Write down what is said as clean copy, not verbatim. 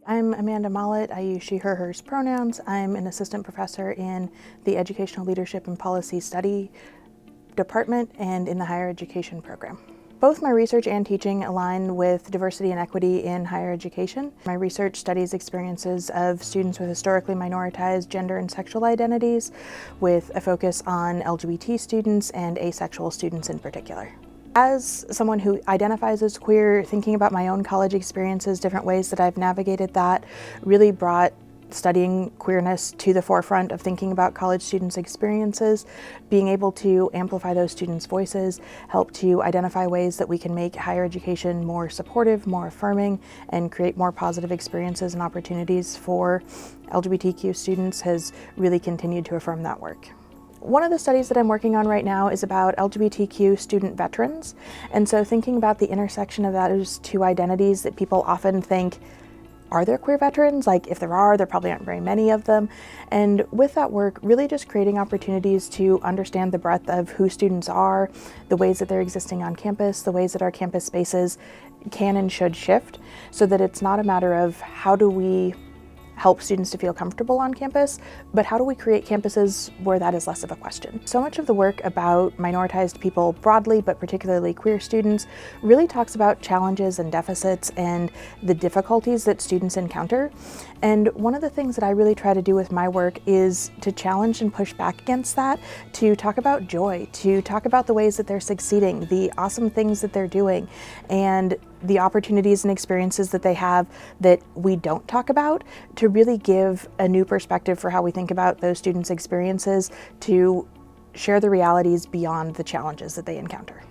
I'm Amanda Mollet. I use she, her, hers pronouns. I'm an assistant professor in the Educational Leadership and Policy Study department and in the higher education program. Both my research and teaching align with diversity and equity in higher education. My research studies experiences of students with historically minoritized gender and sexual identities, with a focus on LGBT students and asexual students in particular. As someone who identifies as queer, thinking about my own college experiences, different ways that I've navigated that, really brought studying queerness to the forefront of thinking about college students' experiences, being able to amplify those students' voices, help to identify ways that we can make higher education more supportive, more affirming, and create more positive experiences and opportunities for LGBTQ students has really continued to affirm that work. One of the studies that I'm working on right now is about LGBTQ student veterans, and so thinking about the intersection of those two identities that people often think, are there queer veterans? Like, if there probably aren't very many of them. And with that work, really just creating opportunities to understand the breadth of who students are, the ways that they're existing on campus, the ways that our campus spaces can and should shift, so that it's not a matter of how do we help students to feel comfortable on campus, but how do we create campuses where that is less of a question? So much of the work about minoritized people broadly, but particularly queer students, really talks about challenges and deficits and the difficulties that students encounter. And one of the things that I really try to do with my work is to challenge and push back against that, to talk about joy, to talk about the ways that they're succeeding, the awesome things that they're doing, and the opportunities and experiences that they have that we don't talk about, to really give a new perspective for how we think about those students' experiences, to share the realities beyond the challenges that they encounter.